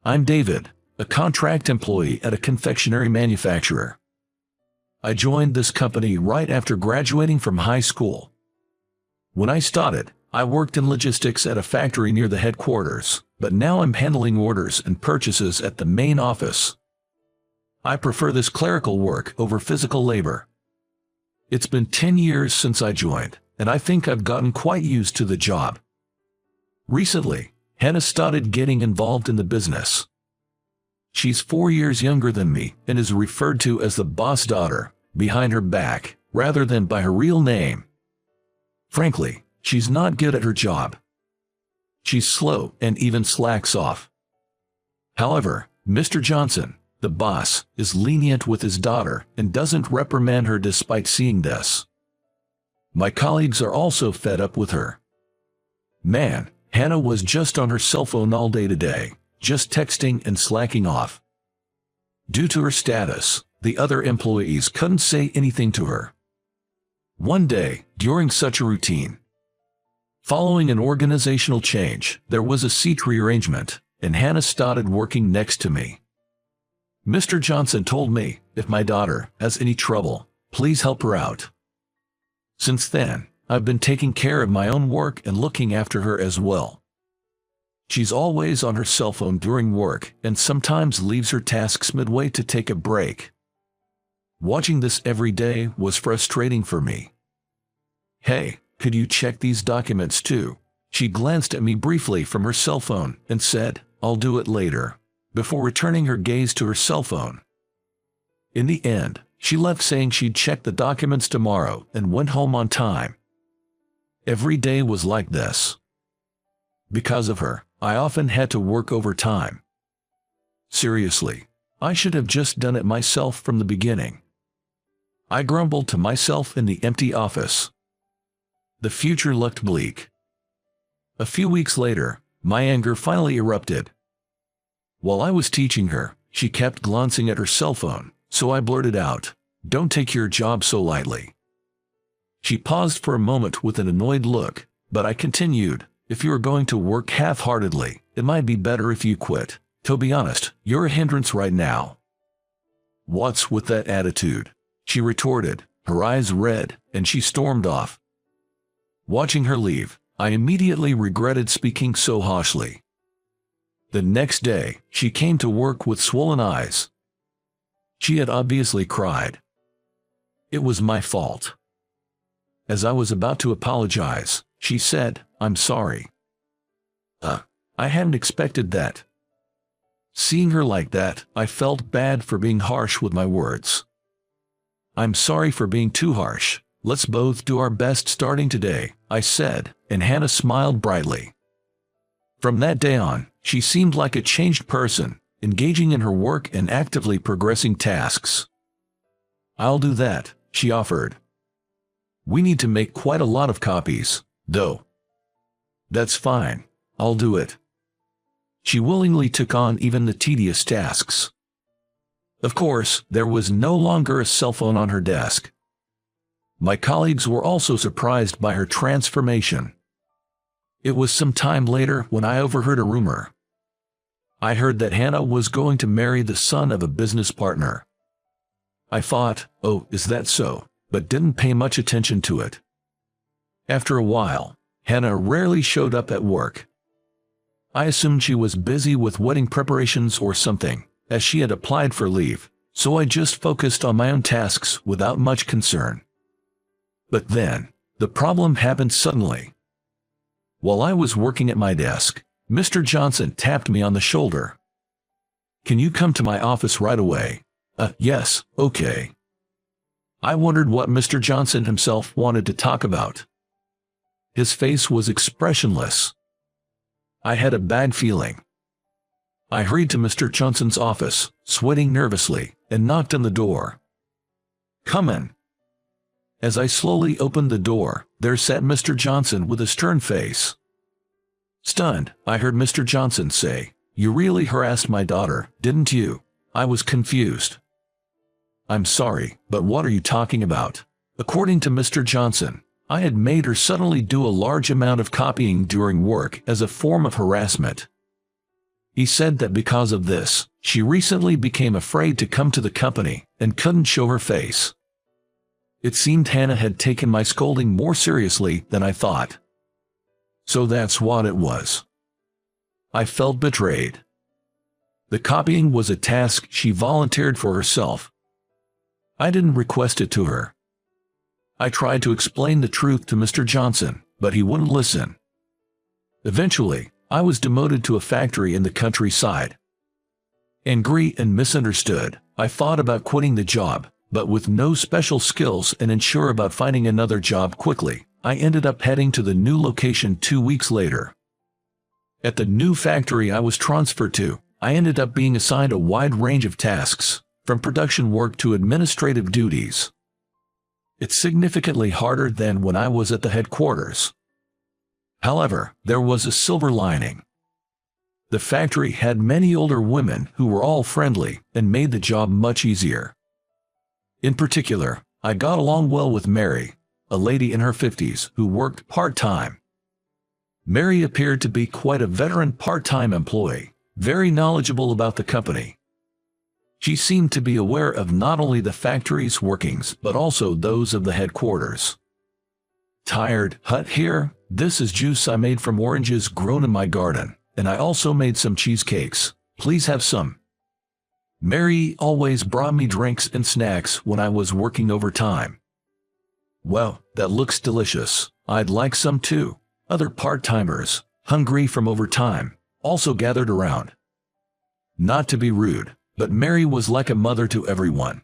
I'm David, a contract employee at a confectionery manufacturer. I joined this company right after graduating from high school. When I started, I worked in logistics at a factory near the headquarters, but now I'm handling orders and purchases at the main office. I prefer this clerical work over physical labor. It's been 10 years since I joined, and I think I've gotten quite used to the job. Recently, Hannah started getting involved in the business. She's 4 years younger than me and is referred to as the boss daughter, behind her back, rather than by her real name. Frankly, she's not good at her job. She's slow and even slacks off. However, Mr. Johnson, the boss, is lenient with his daughter and doesn't reprimand her despite seeing this. My colleagues are also fed up with her. Man, Hannah was just on her cell phone all day today, just texting and slacking off. Due to her status, the other employees couldn't say anything to her. One day, during such a routine, following an organizational change, there was a seat rearrangement, and Hannah started working next to me. Mr. Johnson told me, if my daughter has any trouble, please help her out. Since then, I've been taking care of my own work and looking after her as well. She's always on her cell phone during work and sometimes leaves her tasks midway to take a break. Watching this every day was frustrating for me. Hey, could you check these documents too? She glanced at me briefly from her cell phone and said, I'll do it later, before returning her gaze to her cell phone. In the end, she left saying she'd check the documents tomorrow and went home on time. Every day was like this. Because of her, I often had to work overtime. Seriously, I should have just done it myself from the beginning. I grumbled to myself in the empty office. The future looked bleak. A few weeks later, my anger finally erupted. While I was teaching her, she kept glancing at her cell phone, so I blurted out, "Don't take your job so lightly." She paused for a moment with an annoyed look, but I continued, "If you are going to work half-heartedly, it might be better if you quit. To be honest, you're a hindrance right now." "What's with that attitude?" she retorted, her eyes red, and she stormed off. Watching her leave, I immediately regretted speaking so harshly. The next day, she came to work with swollen eyes. She had obviously cried. It was my fault. As I was about to apologize, she said, "I'm sorry." I hadn't expected that. Seeing her like that, I felt bad for being harsh with my words. "I'm sorry for being too harsh. Let's both do our best starting today," I said, and Hannah smiled brightly. From that day on, she seemed like a changed person, engaging in her work and actively progressing tasks. "I'll do that," she offered. "We need to make quite a lot of copies, though." "That's fine. I'll do it." She willingly took on even the tedious tasks. Of course, there was no longer a cell phone on her desk. My colleagues were also surprised by her transformation. It was some time later when I overheard a rumor. I heard that Hannah was going to marry the son of a business partner. I thought, oh, is that so, but didn't pay much attention to it. After a while, Hannah rarely showed up at work. I assumed she was busy with wedding preparations or something, as she had applied for leave, so I just focused on my own tasks without much concern. But then, the problem happened suddenly. While I was working at my desk, Mr. Johnson tapped me on the shoulder. "Can you come to my office right away?" Yes, okay." I wondered what Mr. Johnson himself wanted to talk about. His face was expressionless. I had a bad feeling. I hurried to Mr. Johnson's office, sweating nervously, and knocked on the door. "Come in." As I slowly opened the door, there sat Mr. Johnson with a stern face. Stunned, I heard Mr. Johnson say, "You really harassed my daughter, didn't you?" I was confused. "I'm sorry, but what are you talking about?" According to Mr. Johnson, I had made her suddenly do a large amount of copying during work as a form of harassment. He said that because of this, she recently became afraid to come to the company and couldn't show her face. It seemed Hannah had taken my scolding more seriously than I thought. So that's what it was. I felt betrayed. The copying was a task she volunteered for herself. I didn't request it to her. I tried to explain the truth to Mr. Johnson, but he wouldn't listen. Eventually, I was demoted to a factory in the countryside. Angry and misunderstood, I thought about quitting the job, but with no special skills and unsure about finding another job quickly, I ended up heading to the new location 2 weeks later. At the new factory I was transferred to, I ended up being assigned a wide range of tasks, from production work to administrative duties. It's significantly harder than when I was at the headquarters. However, there was a silver lining. The factory had many older women who were all friendly and made the job much easier. In particular, I got along well with Mary, a lady in her 50s who worked part-time. Mary appeared to be quite a veteran part-time employee, very knowledgeable about the company. She seemed to be aware of not only the factory's workings but also those of the headquarters. Tired, hut here, this is juice I made from oranges grown in my garden, and I also made some cheesecakes. Please have some. Mary always brought me drinks and snacks when I was working overtime. Well, that looks delicious. I'd like some too. Other part-timers, hungry from overtime, also gathered around. Not to be rude, but Mary was like a mother to everyone.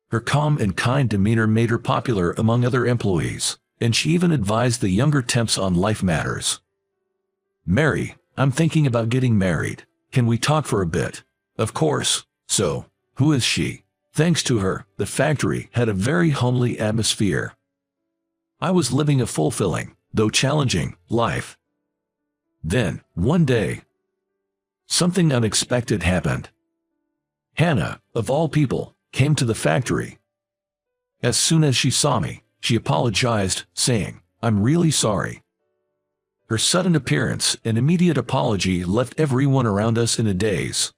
Her calm and kind demeanor made her popular among other employees, and she even advised the younger temps on life matters. "Mary, I'm thinking about getting married. Can we talk for a bit?" Of course. So, who is she? Thanks to her, the factory had a very homely atmosphere. I was living a fulfilling, though challenging, life. Then, one day, something unexpected happened. Hannah, of all people, came to the factory. As soon as she saw me, she apologized, saying, "I'm really sorry." Her sudden appearance and immediate apology left everyone around us in a daze.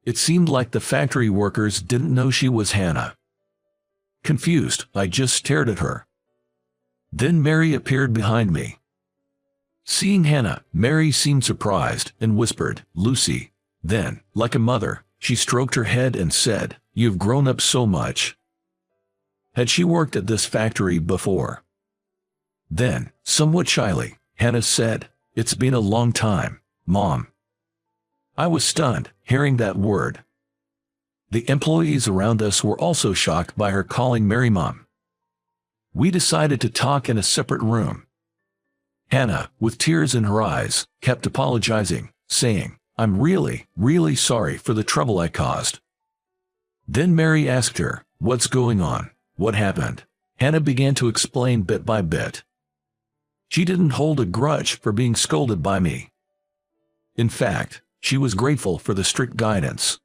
It seemed like the factory workers didn't know she was Hannah. Confused, I just stared at her. Then Mary appeared behind me. Seeing Hannah, Mary seemed surprised and whispered, "Lucy." Then, like a mother, she stroked her head and said, "You've grown up so much." Had she worked at this factory before? Then, somewhat shyly, Hannah said, "It's been a long time, Mom." I was stunned, hearing that word. The employees around us were also shocked by her calling Mary Mom. We decided to talk in a separate room. Hannah, with tears in her eyes, kept apologizing, saying, "I'm really, really sorry for the trouble I caused." Then Mary asked her, "What's going on? What happened?" Hannah began to explain bit by bit. She didn't hold a grudge for being scolded by me. In fact, she was grateful for the strict guidance.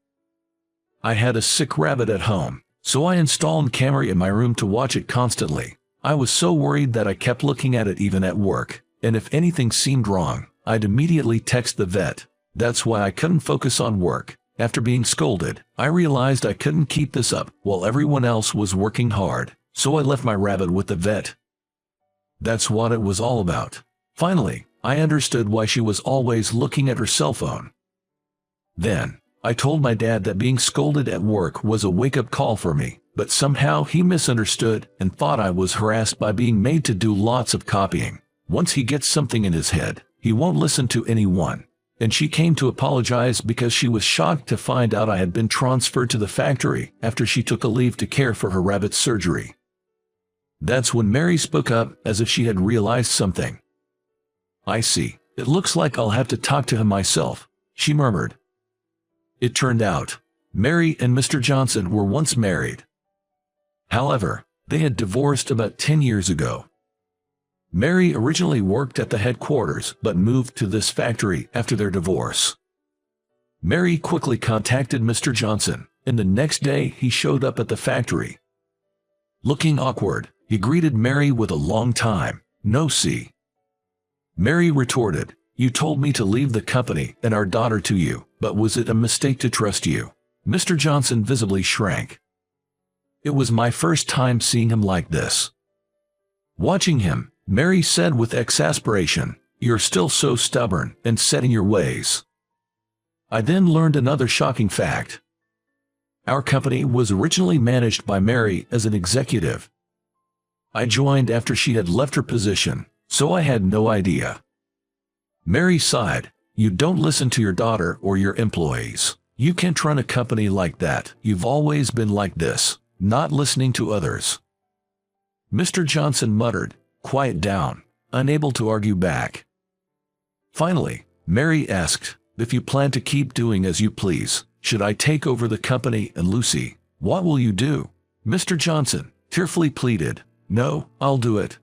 I had a sick rabbit at home, so I installed a camera in my room to watch it constantly. I was so worried that I kept looking at it even at work, and if anything seemed wrong, I'd immediately text the vet. That's why I couldn't focus on work. After being scolded, I realized I couldn't keep this up while everyone else was working hard, so I left my rabbit with the vet. That's what it was all about. Finally, I understood why she was always looking at her cell phone. Then, I told my dad that being scolded at work was a wake-up call for me, but somehow he misunderstood and thought I was harassed by being made to do lots of copying. Once he gets something in his head, he won't listen to anyone. And she came to apologize because she was shocked to find out I had been transferred to the factory after she took a leave to care for her rabbit's surgery. That's when Mary spoke up as if she had realized something. "I see. It looks like I'll have to talk to him myself," she murmured. It turned out, Mary and Mr. Johnson were once married. However, they had divorced about 10 years ago. Mary originally worked at the headquarters but moved to this factory after their divorce. Mary quickly contacted Mr. Johnson, and the next day he showed up at the factory. Looking awkward, he greeted Mary with a long time, "No see." Mary retorted, You told me to leave the company and our daughter to you, but was it a mistake to trust you? Mr. Johnson visibly shrank. It was my first time seeing him like this. Watching him, Mary said with exasperation, "You're still so stubborn and set in your ways." I then learned another shocking fact. Our company was originally managed by Mary as an executive. I joined after she had left her position, so I had no idea. Mary sighed. "You don't listen to your daughter or your employees. You can't run a company like that. You've always been like this, not listening to others." Mr. Johnson muttered, "Quiet down," unable to argue back. Finally, Mary asked, "If you plan to keep doing as you please, should I take over the company and Lucy, what will you do?" Mr. Johnson tearfully pleaded, "No, I'll do it."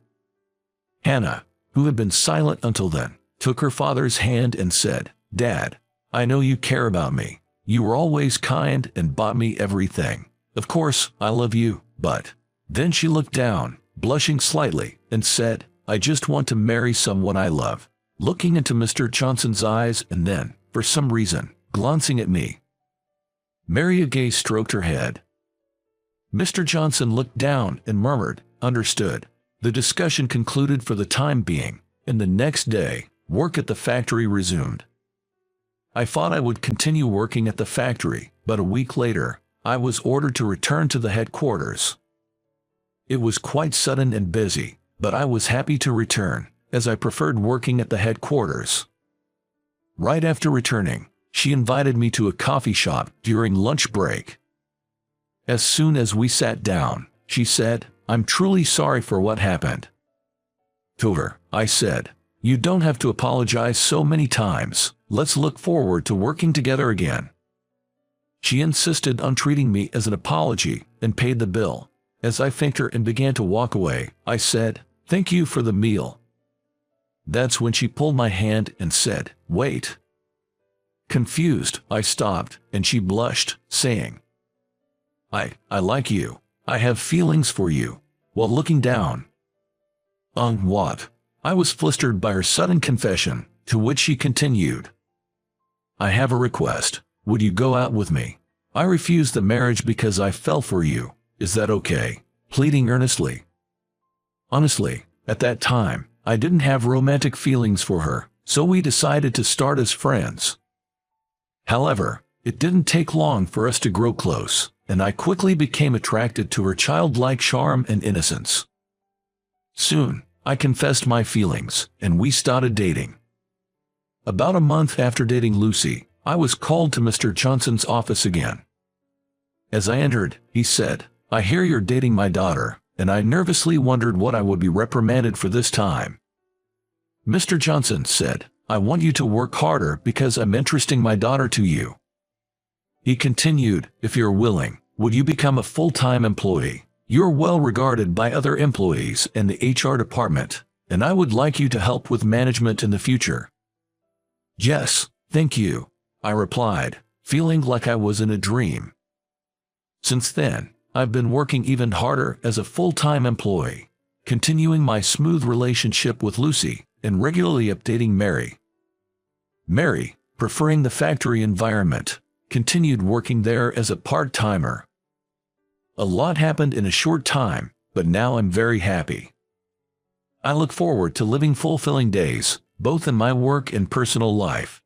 Hannah, who had been silent until then, took her father's hand and said, "Dad, I know you care about me. You were always kind and bought me everything. Of course, I love you, but..." Then she looked down, blushing slightly, and said, "I just want to marry someone I love," looking into Mr. Johnson's eyes and then, for some reason, glancing at me. Mary again stroked her head. Mr. Johnson looked down and murmured, "Understood." The discussion concluded for the time being, and the next day, work at the factory resumed. I thought I would continue working at the factory, but a week later, I was ordered to return to the headquarters. It was quite sudden and busy, but I was happy to return, as I preferred working at the headquarters. Right after returning, she invited me to a coffee shop during lunch break. As soon as we sat down, she said, "I'm truly sorry for what happened." To her, I said, "You don't have to apologize so many times. Let's look forward to working together again." She insisted on treating me as an apology and paid the bill. As I thanked her and began to walk away, I said, "Thank you for the meal." That's when she pulled my hand and said, "Wait." Confused, I stopped, and she blushed, saying, I like you. I have feelings for you," while looking down. On what? I was flustered by her sudden confession, to which she continued, "I have a request. Would you go out with me? I refused the marriage because I fell for you. Is that okay?" pleading earnestly. Honestly, at that time, I didn't have romantic feelings for her, so we decided to start as friends. However, it didn't take long for us to grow close, and I quickly became attracted to her childlike charm and innocence. Soon, I confessed my feelings, and we started dating. About a month after dating Lucy, I was called to Mr. Johnson's office again. As I entered, he said, "I hear you're dating my daughter," and I nervously wondered what I would be reprimanded for this time. Mr. Johnson said, "I want you to work harder because I'm entrusting my daughter to you." He continued, "If you're willing, would you become a full-time employee? You're well regarded by other employees in the HR department, and I would like you to help with management in the future." "Yes, thank you," I replied, feeling like I was in a dream. Since then, I've been working even harder as a full-time employee, continuing my smooth relationship with Lucy and regularly updating Mary. Mary, preferring the factory environment, continued working there as a part-timer. A lot happened in a short time, but now I'm very happy. I look forward to living fulfilling days, both in my work and personal life.